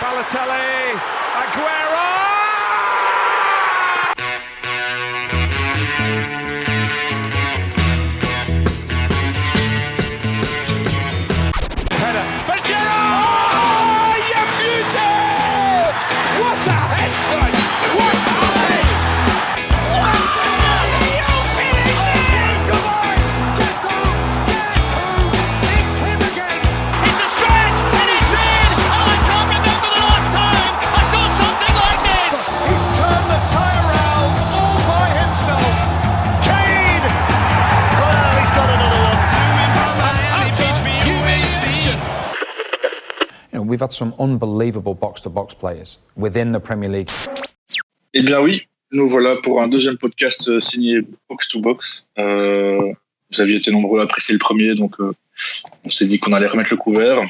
Balotelli, Aguero! Header, but Giroud! Oh, you beauty! What a head, son! What a head! What a head! You're kidding me! Come on! Guess who? Guess who? It's him again! It's a stretch and it's in! Oh, I can't remember the last time I saw something like this! He's turned the tie around all by himself. Kane! Well, he's got another one. You know, we've had some unbelievable box-to-box players within the Premier League. Eh bien oui, nous voilà pour un deuxième podcast signé Box to Box. Vous aviez été nombreux à apprécier le premier, donc on s'est dit qu'on allait remettre le couvert.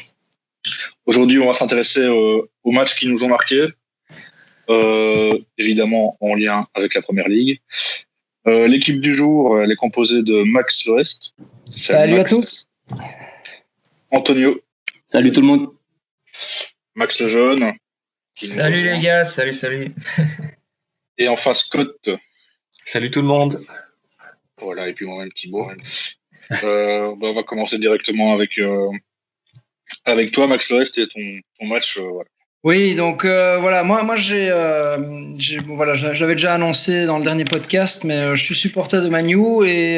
Aujourd'hui, on va s'intéresser aux matchs qui nous ont marqués, évidemment en lien avec la Première Ligue. L'équipe du jour, elle est composée de Max Loest. Salut Max. À tous. Antonio. Salut tout le monde. Max le Jeune. Salut les gars, salut. Et enfin Scott. Salut tout le monde. Voilà, et puis moi-même Thibaut. On va commencer directement avec toi, Max Loest, et ton match. Voilà. Oui, donc voilà, moi je l'avais déjà annoncé dans le dernier podcast, mais je suis supporter de Man U et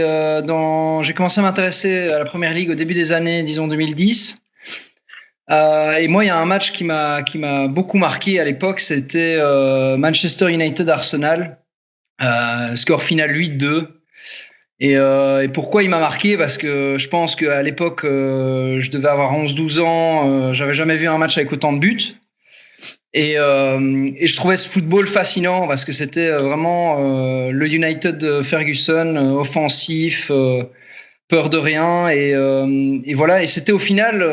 j'ai commencé à m'intéresser à la Première Ligue au début des années, disons 2010. Et moi, il y a un match qui m'a beaucoup marqué à l'époque, c'était Manchester United-Arsenal, score final 8-2. Et pourquoi il m'a marqué ? Parce que je pense qu'à l'époque, je devais avoir 11-12 ans, j'avais jamais vu un match avec autant de buts. Et je trouvais ce football fascinant parce que c'était vraiment le United de Ferguson, offensif, peur de rien. Et voilà, et c'était au final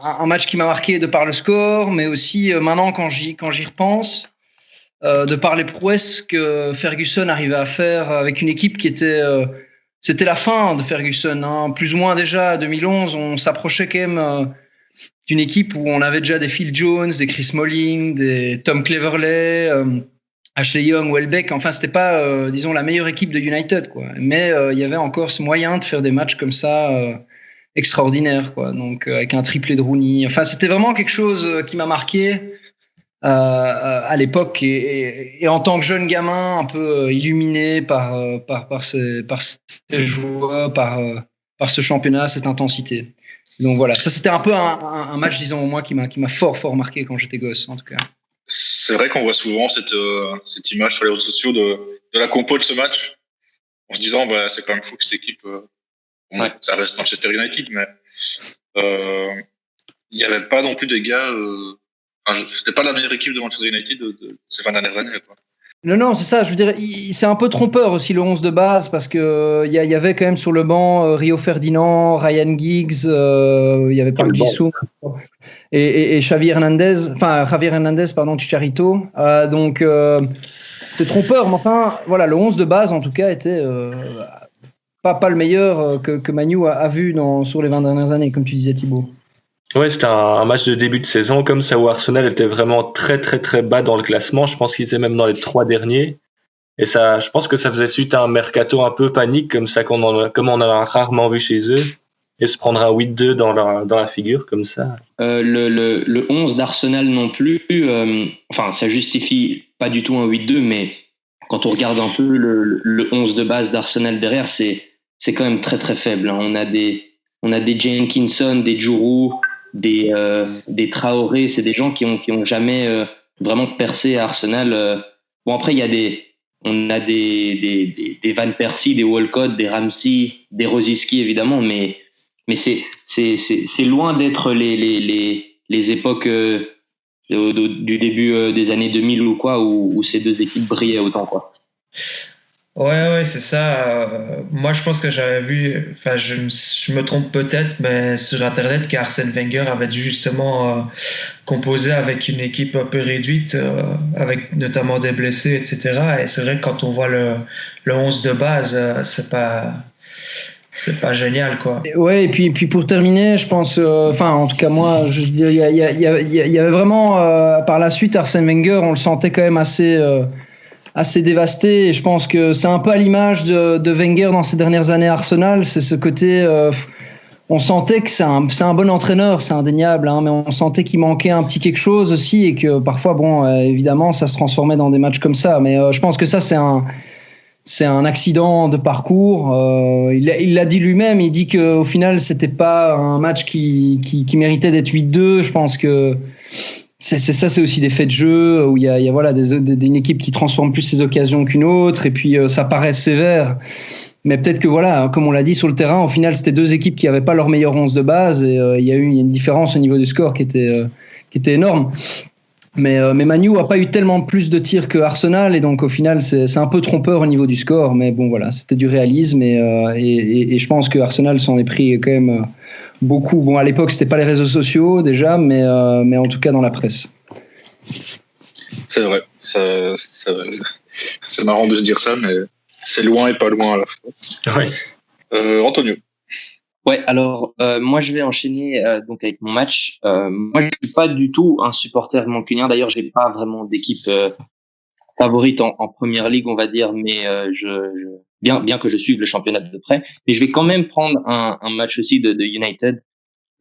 un match qui m'a marqué de par le score, mais aussi maintenant quand j'y repense, de par les prouesses que Ferguson arrivait à faire avec une équipe qui était... c'était la fin de Ferguson, hein. Plus ou moins déjà, 2011, on s'approchait quand même d'une équipe où on avait déjà des Phil Jones, des Chris Smalling, des Tom Cleverley, Ashley Young, Welbeck. Enfin, c'était pas, disons, la meilleure équipe de United, quoi. Mais il y avait encore ce moyen de faire des matchs comme ça extraordinaires, quoi. Donc, avec un triplé de Rooney. Enfin, c'était vraiment quelque chose qui m'a marqué à l'époque. Et en tant que jeune gamin, un peu illuminé par ces joueurs, par ce championnat, cette intensité. Donc voilà, ça c'était un peu un match, disons, moi, qui m'a fort marqué quand j'étais gosse, en tout cas. C'est vrai qu'on voit souvent cette image sur les réseaux sociaux de la compo de ce match, en se disant c'est quand même fou que cette équipe, ça reste Manchester United, mais il n'y avait pas non plus des gars, c'était pas la meilleure équipe de Manchester United de ces 20 dernières années, quoi. Non, c'est ça. Je veux dire, c'est un peu trompeur aussi le 11 de base parce que il y avait quand même sur le banc Rio Ferdinand, Ryan Giggs, il y avait Park Ji-sung et Javier Hernandez, Chicharito. Donc c'est trompeur, mais enfin voilà, le 11 de base en tout cas était pas le meilleur que Manu a vu sur les 20 dernières années, comme tu disais Thibaut. Ouais, c'était un match de début de saison comme ça où Arsenal était vraiment très très très bas dans le classement. Je pense qu'ils étaient même dans les 3 derniers. Et ça, je pense que ça faisait suite à un mercato un peu panique comme ça comme on a rarement vu chez eux. Et se prendre un 8-2 dans la figure comme ça. Le 11 d'Arsenal non plus. Ça justifie pas du tout un 8-2, mais quand on regarde un peu le 11 de base d'Arsenal derrière, c'est quand même très très faible, hein. On a des Jenkinson, des Djourou, des Traoré, c'est des gens qui ont jamais vraiment percé à Arsenal. Bon, après on a des Van Persie, des Walcott, des Ramsey, des Rosicky évidemment, mais c'est loin d'être les époques du début des années 2000 ou quoi où ces deux équipes brillaient autant, quoi. Ouais, c'est ça. Moi, je pense que j'avais vu, je me trompe peut-être, mais sur Internet, qu'Arsène Wenger avait dû justement composer avec une équipe un peu réduite, avec notamment des blessés, etc. Et c'est vrai que quand on voit le 11 de base, c'est pas c'est pas génial, quoi. Ouais, et puis pour terminer, je pense, en tout cas moi, je veux dire, il y avait vraiment par la suite Arsène Wenger, on le sentait quand même assez dévasté. Et je pense que c'est un peu à l'image de Wenger dans ses dernières années à Arsenal, c'est ce côté. On sentait que c'est un bon entraîneur, c'est indéniable, hein, mais on sentait qu'il manquait un petit quelque chose aussi et que parfois, évidemment, ça se transformait dans des matchs comme ça. Mais je pense que ça, c'est un accident de parcours. Il l'a dit lui-même. Il dit qu'au final, c'était pas un match qui méritait d'être 8-2. Je pense que c'est aussi des faits de jeu où il y a voilà une équipe qui transforme plus ses occasions qu'une autre et puis ça paraît sévère. Mais peut-être que voilà, comme on l'a dit sur le terrain, au final, c'était deux équipes qui n'avaient pas leur meilleur 11 de base et il y a une différence au niveau du score qui était énorme. Mais Manu n'a pas eu tellement plus de tirs que Arsenal et donc au final, c'est un peu trompeur au niveau du score. Mais bon, voilà, c'était du réalisme et je pense que Arsenal s'en est pris quand même beaucoup. Bon, à l'époque, c'était pas les réseaux sociaux déjà, mais en tout cas dans la presse. C'est vrai. C'est marrant de se dire ça, mais c'est loin et pas loin à la fois. Ouais. Antonio. Ouais, alors moi je vais enchaîner donc avec mon match. Moi je suis pas du tout un supporter mancunien. D'ailleurs, j'ai pas vraiment d'équipe favorite en première ligue, on va dire, mais bien que je suive le championnat de près, mais je vais quand même prendre un match aussi de United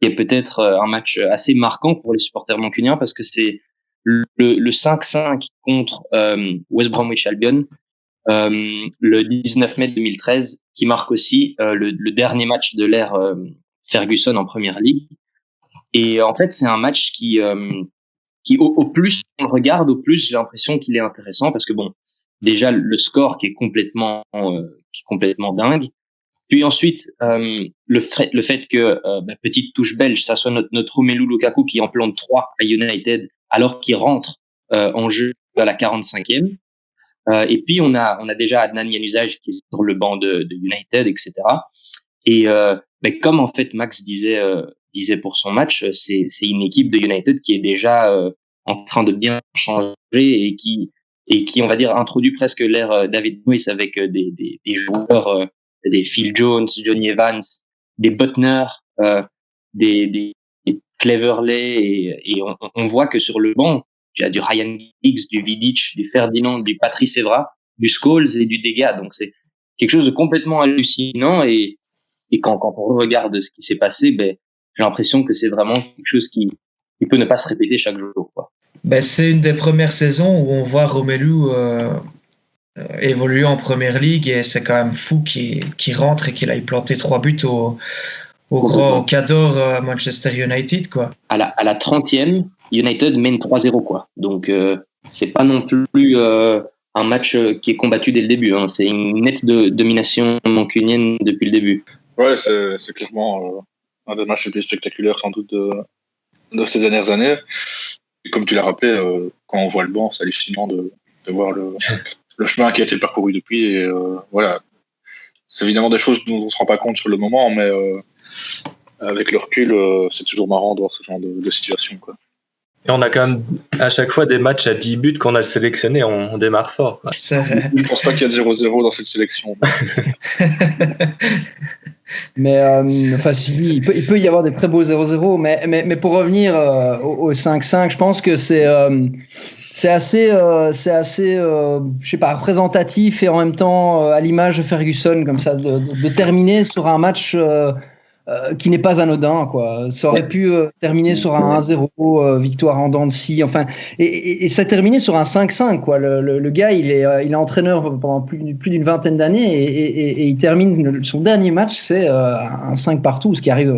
qui est peut-être un match assez marquant pour les supporters mancuniens parce que c'est le 5-5 contre West Bromwich Albion. Le 19 mai 2013, qui marque aussi le dernier match de l'ère Ferguson en première ligue. Et en fait, c'est un match qui au plus on le regarde, au plus j'ai l'impression qu'il est intéressant parce que bon, déjà le score qui est complètement dingue. Puis ensuite, le fait que petite touche belge, ça soit notre Romelu Lukaku qui en plante 3 à United alors qu'il rentre en jeu à la 45e. Et puis on a déjà Adnan Januzaj qui est sur le banc de United, etc. Et comme en fait Max disait pour son match, c'est une équipe de United qui est déjà en train de bien changer et qui on va dire introduit presque l'ère David Moyes avec des joueurs, des Phil Jones, Johnny Evans, des Butner, des Cleverley et on voit que sur le banc tu as du Ryan Giggs, du Vidic, du Ferdinand, du Patrice Evra, du Scholes et du Dega. Donc c'est quelque chose de complètement hallucinant et quand on regarde ce qui s'est passé, j'ai l'impression que c'est vraiment quelque chose qui peut ne pas se répéter chaque jour, quoi. C'est une des premières saisons où on voit Romelu évoluer en première ligue et c'est quand même fou qu'il rentre et qu'il aille planter 3 buts au Cador Manchester United, quoi. À la 30e, United mène 3-0, quoi. Donc c'est pas non plus un match qui est combattu dès le début, hein. C'est une nette domination mancunienne depuis le début. Ouais, c'est clairement un des matchs les plus spectaculaires sans doute de ces dernières années. Et comme tu l'as rappelé, quand on voit le banc, c'est hallucinant de voir le chemin qui a été parcouru depuis. Et voilà, c'est évidemment des choses dont on ne se rend pas compte sur le moment, mais avec le recul, c'est toujours marrant de voir ce genre de situation, quoi. Et on a quand même à chaque fois des matchs à 10 buts qu'on a sélectionnés, on démarre fort, quoi. Je ne pense pas qu'il y a de 0-0 dans cette sélection. Mais il peut y avoir des très beaux 0-0, mais pour revenir au 5-5, je pense que c'est assez je sais pas, représentatif et en même temps à l'image de Ferguson, comme ça, de terminer sur un match qui n'est pas anodin, quoi. Ça aurait pu terminer sur un 1-0, victoire en dents de scie, enfin, et ça terminait sur un 5-5, quoi. Le gars, il est entraîneur pendant plus d'une vingtaine d'années et il termine son dernier match, c'est un 5 partout, ce qui arrive,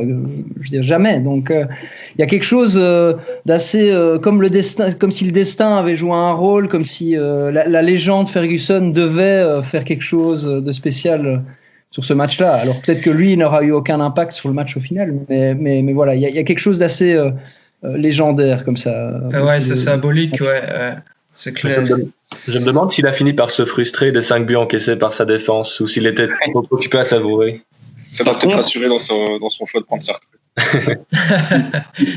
je veux dire, jamais. Donc, il y a quelque chose d'assez comme si le destin avait joué un rôle, comme si la légende Ferguson devait faire quelque chose de spécial sur ce match-là. Alors peut-être que lui n'aura eu aucun impact sur le match au final, mais voilà, il y a quelque chose d'assez légendaire comme ça. Ouais, c'est symbolique, ouais. C'est clair. Je me demande s'il a fini par se frustrer des 5 buts encaissés par sa défense ou s'il était trop occupé à savourer. Ça va peut-être rassurer dans son choix de prendre sa retraite.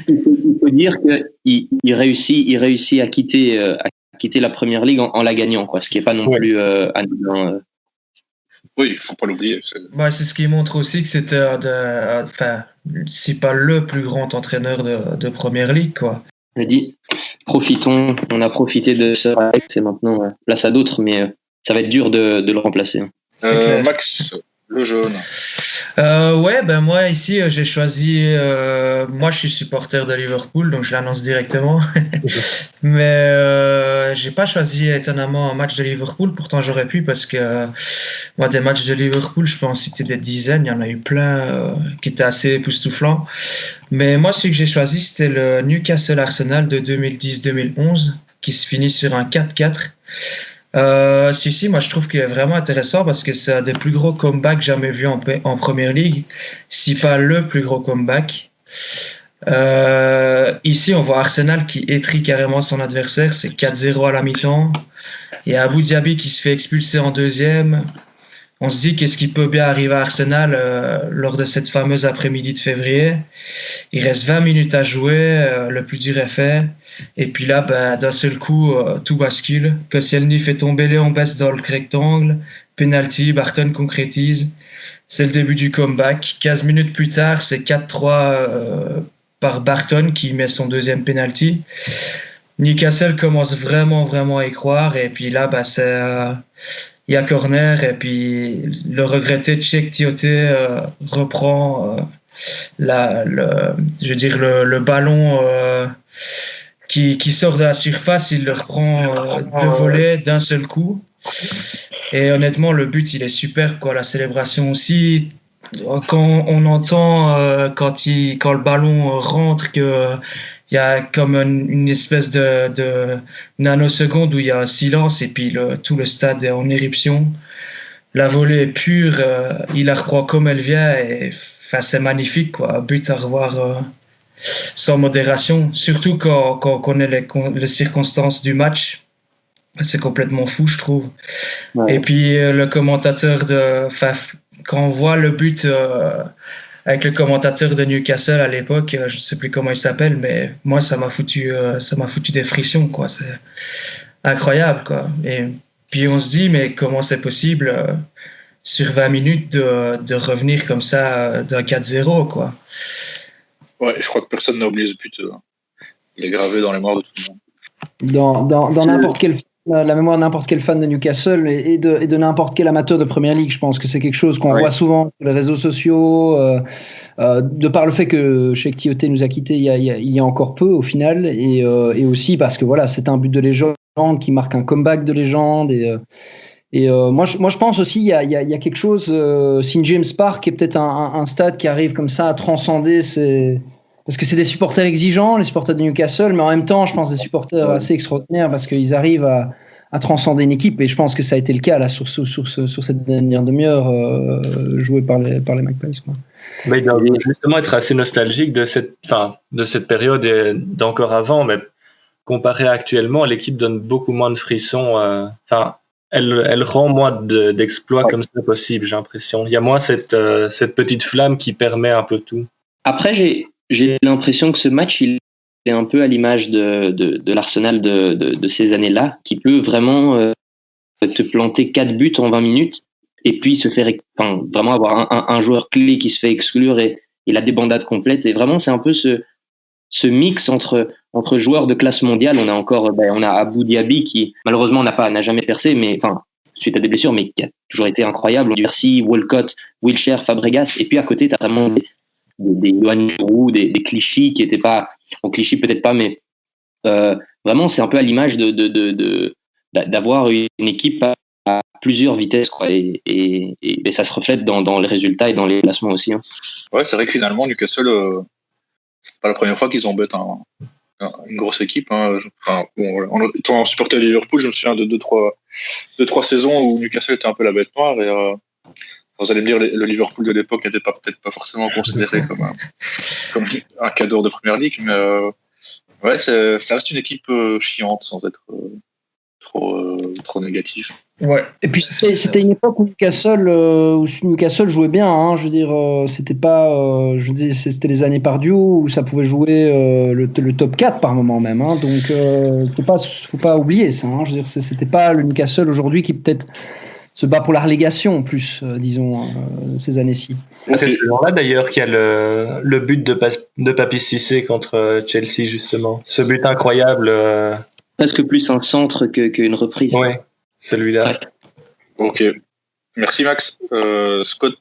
Il faut dire qu'il réussit à quitter la première ligue en la gagnant, quoi, ce qui n'est pas non plus anodin. Oui, il faut pas l'oublier. C'est ce qui montre aussi que c'était si pas le plus grand entraîneur de Première Ligue, quoi. Je dis, profitons, on a profité de ce Alex et maintenant place à d'autres, mais ça va être dur de le remplacer. Max, le jaune. Moi ici j'ai choisi. Moi je suis supporter de Liverpool, donc je l'annonce directement. Mais j'ai pas choisi étonnamment un match de Liverpool. Pourtant j'aurais pu parce que moi des matchs de Liverpool, je peux en citer des dizaines. Il y en a eu plein qui étaient assez époustouflants. Mais moi celui que j'ai choisi c'était le Newcastle Arsenal de 2010-2011 qui se finit sur un 4-4. Celui-ci, moi, je trouve qu'il est vraiment intéressant parce que c'est un des plus gros comebacks jamais vus en Première Ligue, si pas le plus gros comeback. Ici, on voit Arsenal qui étrie carrément son adversaire, c'est 4-0 à la mi-temps. Il y a Abou Diaby qui se fait expulser en deuxième. On se dit qu'est-ce qui peut bien arriver à Arsenal lors de cette fameuse après-midi de février. Il reste 20 minutes à jouer, le plus dur est fait. Et puis là, d'un seul coup, tout bascule. Koscielny fait tomber Léon Best dans le rectangle. Penalty, Barton concrétise. C'est le début du comeback. 15 minutes plus tard, c'est 4-3 par Barton qui met son deuxième penalty. Newcastle commence vraiment, vraiment à y croire. Et puis là, il y a corner et puis le regretté Cheick Tioté reprend le ballon qui sort de la surface, il le reprend de volet d'un seul coup. Et honnêtement, le but, il est super, quoi. La célébration aussi. Quand on entend quand le ballon rentre que il y a comme une espèce de nanoseconde où il y a un silence et puis tout le stade est en éruption. La volée est pure, il la reprend comme elle vient et c'est magnifique, quoi. Un but à revoir sans modération, surtout quand on connaît les circonstances du match. C'est complètement fou, je trouve. Ouais. Et puis le commentateur quand on voit le but avec le commentateur de Newcastle à l'époque, je ne sais plus comment il s'appelle, mais moi ça m'a foutu des frictions, quoi. C'est incroyable, quoi. Et puis on se dit mais comment c'est possible sur 20 minutes de revenir comme ça d'un 4-0, quoi. Ouais, je crois que personne n'a oublié ce but. Il est gravé dans les mémoires de tout le monde. Dans n'importe quel la mémoire de n'importe quel fan de Newcastle et de n'importe quel amateur de Première Ligue. Je pense que c'est quelque chose qu'on voit souvent sur les réseaux sociaux, de par le fait que Cheick Tioté nous a quittés il y a encore peu au final, et aussi parce que voilà, c'est un but de légende qui marque un comeback de légende. Et moi, je pense aussi il y a quelque chose. St James Park est peut-être un stade qui arrive comme ça à transcender parce que c'est des supporters exigeants, les supporters de Newcastle, mais en même temps, je pense des supporters assez extraordinaires parce qu'ils arrivent à transcender une équipe. Et je pense que ça a été le cas là sur cette dernière demi-heure jouée par les Magpies, quoi. Mais il doit justement être assez nostalgique de cette période et d'encore avant, mais comparé à actuellement, l'équipe donne beaucoup moins de frissons. Elle rend moins d'exploits comme ça possible, j'ai l'impression. Il y a moins cette petite flamme qui permet un peu tout. Après, j'ai l'impression que ce match, il est un peu à l'image de l'Arsenal de ces années-là, qui peut vraiment te planter 4 buts en 20 minutes et puis vraiment avoir un joueur clé qui se fait exclure et la débandade complète. Et vraiment, c'est un peu ce mix entre joueurs de classe mondiale. On a Abou Diaby qui, malheureusement, n'a jamais percé, mais suite à des blessures, mais qui a toujours été incroyable. Dursi, Walcott, Wilshere, Fabregas. Et puis à côté, tu as vraiment des Yoann Giroud, des Clichy qui n'étaient pas, en Clichy peut-être pas, mais vraiment c'est un peu à l'image d'avoir une équipe à plusieurs vitesses, quoi, et ça se reflète dans les résultats et dans les placements aussi, hein. Ouais, c'est vrai que finalement Newcastle, c'est pas la première fois qu'ils embêtent une grosse équipe, hein. Étant supporter de Liverpool, je me souviens de 2-3 saisons où Newcastle était un peu la bête noire et vous allez me dire, le Liverpool de l'époque n'était peut-être pas forcément considéré comme un cadre de Première Ligue, mais ça reste une équipe chiante sans être trop négatif. Ouais. Et puis c'était une époque où Newcastle jouait bien, hein. Je veux dire, c'était pas, c'était les années Pardew où ça pouvait jouer le top 4 par moment même, hein. Donc faut pas oublier ça, hein. Je veux dire, c'était pas le Newcastle aujourd'hui qui peut-être se bat pour la relégation, plus, disons, ces années-ci. C'est ce genre-là d'ailleurs qu'il y a le but de Papis Cissé contre Chelsea, justement. Ce but incroyable. Presque plus un centre qu'une reprise. Ouais, celui-là. Ouais. Ok. Merci Max. Scott.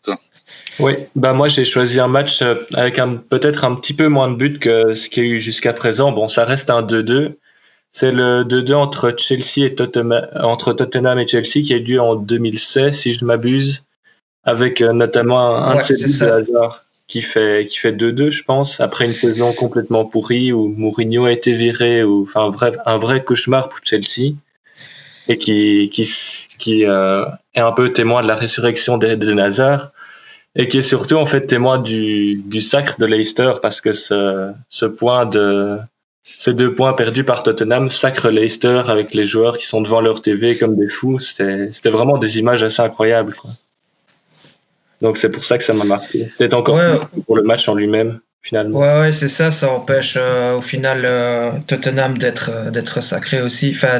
Oui, bah moi j'ai choisi un match avec peut-être un petit peu moins de buts que ce qu'il y a eu jusqu'à présent. Bon, ça reste un 2-2. C'est le 2-2 entre Tottenham et Chelsea qui a eu lieu en 2016, si je ne m'abuse, avec notamment un de ces buts de Hazard qui fait 2-2, je pense, après une saison complètement pourrie où Mourinho a été viré, enfin un vrai cauchemar pour Chelsea, et qui est un peu témoin de la résurrection d'Eden Hazard, et qui est surtout en fait témoin du sacre de Leicester, parce que ces 2 points perdus par Tottenham sacrent Leicester avec les joueurs qui sont devant leur TV comme des fous. C'était vraiment des images assez incroyables, quoi. Donc c'est pour ça que ça m'a marqué. Peut-être encore plus pour le match en lui-même, finalement. Ouais, c'est ça. Ça empêche au final Tottenham d'être sacré aussi. Enfin,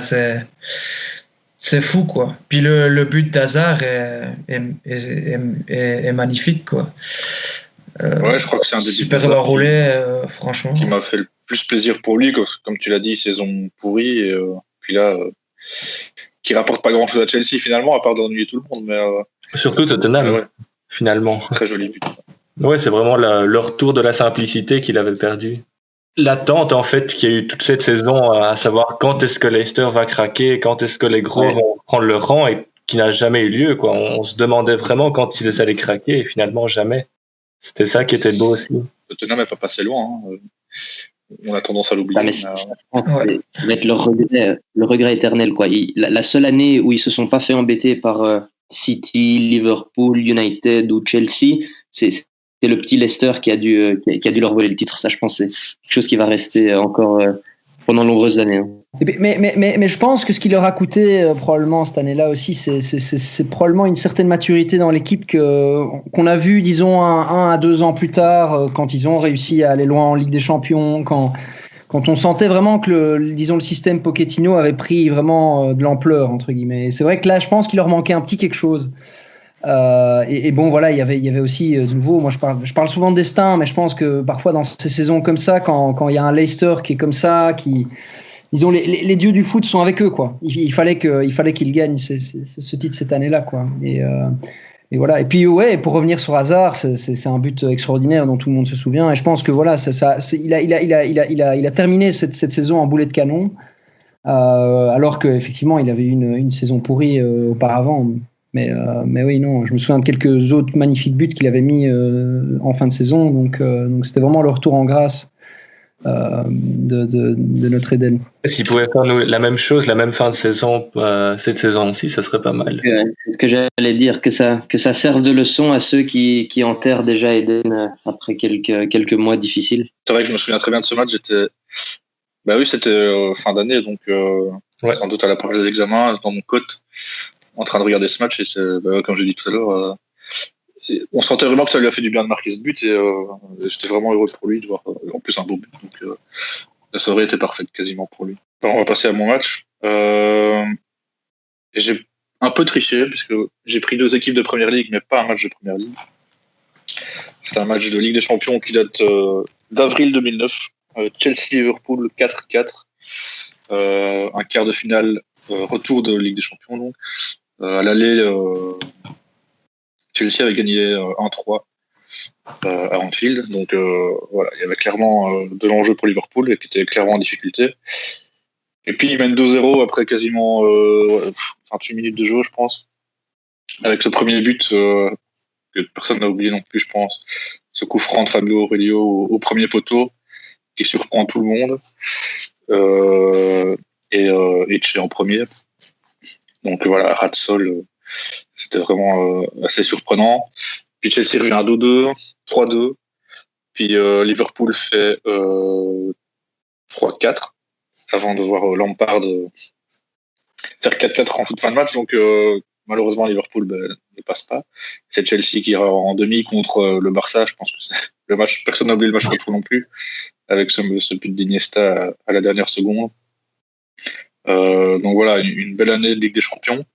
c'est fou, quoi. Puis le but d'Hazard est magnifique, quoi. Ouais, je crois que c'est un des super enroulé, franchement. Qui m'a fait le plus plaisir pour lui, comme tu l'as dit, saison pourrie, et puis là, qui rapporte pas grand-chose à Chelsea finalement, à part d'ennuyer tout le monde. Mais surtout Tottenham, finalement. Très joli but. Ouais, c'est vraiment le retour de la simplicité qu'il avait perdu. L'attente, en fait, qu'il y a eu toute cette saison, à savoir quand est-ce que Leicester va craquer, quand est-ce que les gros vont prendre leur rang, et qui n'a jamais eu lieu, quoi. On se demandait vraiment quand ils allaient craquer, et finalement jamais. C'était ça qui était beau aussi. Tottenham n'est pas passé loin. On a tendance à l'oublier. Ça va être le regret éternel, quoi. La seule année où ils se sont pas fait embêter par City, Liverpool, United ou Chelsea, c'est le petit Leicester qui a dû leur voler le titre. Ça, je pense, c'est quelque chose qui va rester encore pendant de nombreuses années. Hein. Mais je pense que ce qui leur a coûté probablement cette année-là aussi, c'est probablement une certaine maturité dans l'équipe qu'on a vu, disons, 1 à 2 ans plus tard, quand ils ont réussi à aller loin en Ligue des Champions, quand on sentait vraiment que le système Pochettino avait pris vraiment de l'ampleur, entre guillemets. Et c'est vrai que là, je pense qu'il leur manquait un petit quelque chose. Et bon, voilà, il y avait aussi de nouveau, moi je parle souvent de destin, mais je pense que parfois dans ces saisons comme ça, quand il y a un Leicester qui est comme ça, disons, les dieux du foot sont avec eux, quoi. Il fallait qu'ils gagnent ce titre cette année-là, quoi. Et voilà. Et puis pour revenir sur Hazard, c'est un but extraordinaire dont tout le monde se souvient. Et je pense que voilà, il a terminé cette saison en boulet de canon, alors qu'effectivement il avait eu une saison pourrie auparavant. Mais oui, non, je me souviens de quelques autres magnifiques buts qu'il avait mis en fin de saison. Donc c'était vraiment le retour en grâce de notre Eden. S'il pouvait faire la même chose, la même fin de saison, cette saison-ci, ça serait pas mal. C'est ce que j'allais dire, que ça serve de leçon à ceux qui enterrent déjà Eden après quelques mois difficiles. C'est vrai que je me souviens très bien de ce match. C'était fin d'année, donc sans doute à l'approche des examens, dans mon cote, en train de regarder ce match, et comme j'ai dit tout à l'heure, on sentait vraiment que ça lui a fait du bien de marquer ce but, et j'étais vraiment heureux pour lui de voir en plus un beau but, donc la soirée était parfaite quasiment pour lui. Alors, on va passer à mon match, et j'ai un peu triché puisque j'ai pris 2 équipes de Première Ligue, mais pas un match de Première Ligue. C'est un match de Ligue des Champions qui date d'avril 2009, Chelsea-Liverpool 4-4, un quart de finale retour de Ligue des Champions, donc à l'aller, Chelsea avait gagné 1-3 à Anfield, donc voilà, il y avait clairement de l'enjeu pour Liverpool, et qui était clairement en difficulté. Et puis il mène 2-0 après quasiment 28 minutes de jeu, je pense, avec ce premier but que personne n'a oublié non plus, je pense, ce coup franc de Fabio Aurelio au premier poteau qui surprend tout le monde, et Tché en premier. Donc voilà, ras de sol, c'était vraiment assez surprenant. Puis Chelsea revient à 2-2, 3-2. Puis Liverpool fait 3-4 avant de voir Lampard faire 4-4 en toute fin de match. Donc malheureusement, Liverpool ne passe pas. C'est Chelsea qui ira en demi contre le Barça. Je pense que c'est le match, personne n'a oublié le match retour non plus, avec ce but d'Iniesta à la dernière seconde. Donc voilà, une belle année de Ligue des Champions.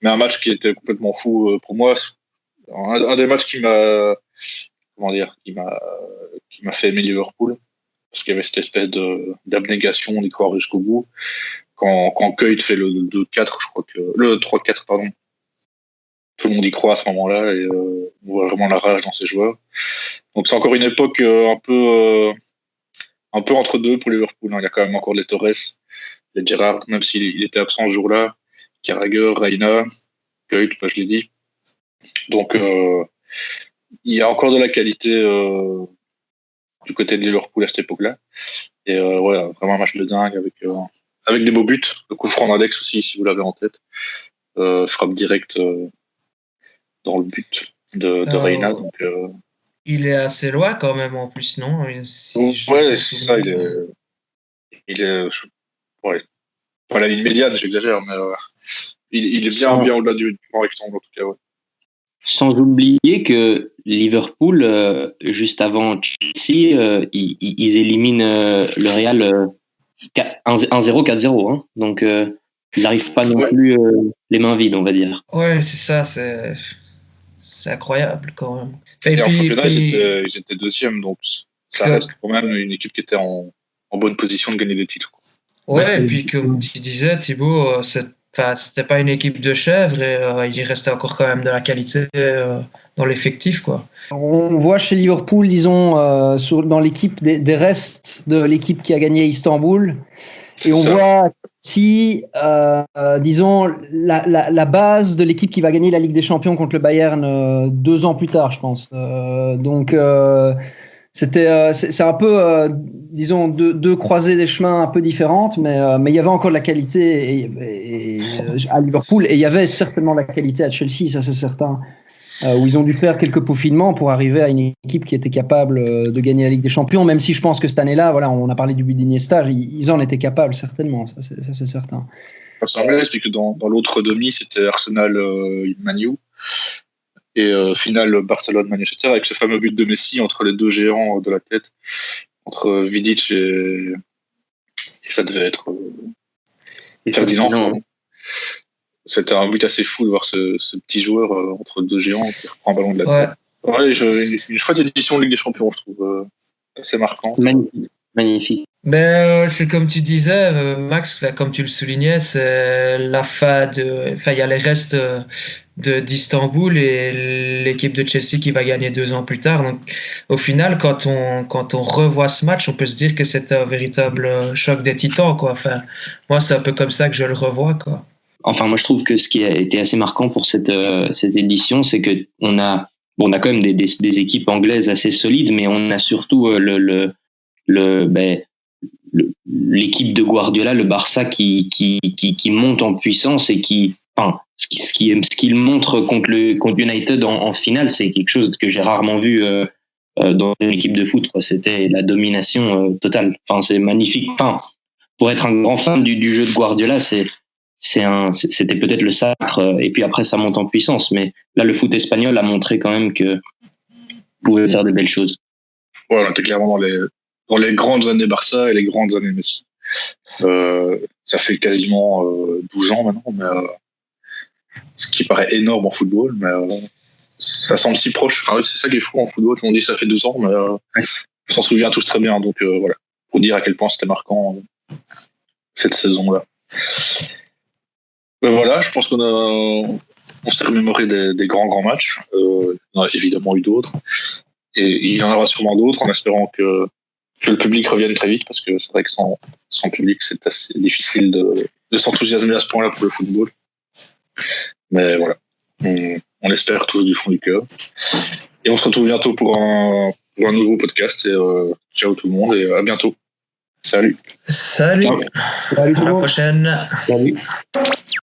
Mais un match qui était complètement fou pour moi. Un des matchs qui m'a fait aimer Liverpool. Parce qu'il y avait cette espèce d'abnégation d'y croire jusqu'au bout. Quand Kuyt fait le 2-4, je crois que le 3-4, pardon. Tout le monde y croit à ce moment-là et on voit vraiment la rage dans ces joueurs. Donc c'est encore une époque un peu entre deux pour Liverpool. Il y a quand même encore les Torres, les Gerrard, même s'il était absent ce jour-là, Carragher, Reina, Kuyt, je l'ai dit. Donc il y a encore de la qualité du côté de Liverpool à cette époque-là. Et vraiment un match de dingue avec des beaux buts. Le coup franc d'Alex aussi, si vous l'avez en tête. Frappe directe dans le but de Reina. Donc, il est assez loin quand même en plus, non? C'est ça. Il est pas la ligne médiane, j'exagère, mais il est bien au-delà du grand rectangle en tout cas. Ouais. Sans oublier que Liverpool, juste avant Chelsea, ils éliminent le Real 1-0, 4-0. Hein. Donc, ils n'arrivent pas non plus les mains vides, on va dire. Ouais, c'est ça. C'est incroyable quand même. Et en championnat, ils étaient deuxième, donc ça reste quand même une équipe qui était en bonne position de gagner des titres. Ouais, et puis comme tu disais, Thibaut, c'était pas une équipe de chèvres et il restait encore quand même de la qualité dans l'effectif, quoi. On voit chez Liverpool, disons, dans l'équipe des restes de l'équipe qui a gagné Istanbul, et on voit si, disons, la base de l'équipe qui va gagner la Ligue des Champions contre le Bayern 2 ans plus tard, je pense. C'est un peu, disons, deux croisées des chemins un peu différentes, mais il y avait encore de la qualité à Liverpool, et il y avait certainement la qualité à Chelsea, ça c'est certain, où ils ont dû faire quelques peaufinements pour arriver à une équipe qui était capable de gagner la Ligue des Champions, même si je pense que cette année-là, voilà, on a parlé du but d'Iniesta, ils en étaient capables, certainement, ça c'est certain. Ça me laisse, puisque dans l'autre demi, c'était Arsenal-Man U. Et finale Barcelone-Manchester avec ce fameux but de Messi entre les deux géants de la tête, entre Vidic et ça devait être Ferdinand. C'était un but assez fou de voir ce petit joueur entre deux géants qui reprend un ballon de la tête. Ouais, une chouette édition de Ligue des Champions, je trouve assez marquant. Magnifique. C'est comme tu disais, Max, comme tu le soulignais, c'est la fin il y a les restes d'Istanbul et l'équipe de Chelsea qui va gagner 2 ans plus tard. Donc, au final, quand on revoit ce match, on peut se dire que c'était un véritable choc des titans, quoi. Enfin, moi, c'est un peu comme ça que je le revois, quoi. Enfin, moi, je trouve que ce qui a été assez marquant pour cette édition, c'est que on a quand même des équipes anglaises assez solides, mais on a surtout l'équipe de Guardiola, le Barça qui monte en puissance et ce qu'il montre contre United en finale, c'est quelque chose que j'ai rarement vu dans une équipe de foot, quoi. C'était la domination totale. Enfin, c'est magnifique. Enfin, pour être un grand fan du jeu de Guardiola, c'était peut-être le sacre, et puis après ça monte en puissance. Mais là, le foot espagnol a montré quand même que pouvait faire de belles choses. Ouais, on était clairement dans les grandes années Barça et les grandes années Messi. Ça fait quasiment 12 ans maintenant, mais ce qui paraît énorme en football, mais ça semble si proche. Enfin, c'est ça qui est fou en football. On dit que ça fait 12 ans, mais on s'en souvient tous très bien. Donc voilà, pour dire à quel point c'était marquant cette saison-là. Voilà, je pense qu'on s'est remémoré des grands matchs. Il y en a évidemment eu d'autres. Et il y en aura sûrement d'autres, en espérant que le public revienne très vite, parce que c'est vrai que sans public, c'est assez difficile de s'enthousiasmer à ce point-là pour le football. Mais voilà, on espère tous du fond du cœur. Et on se retrouve bientôt pour un nouveau podcast. Et ciao tout le monde et à bientôt. Salut. Salut. Salut tout le monde. À la prochaine. Salut.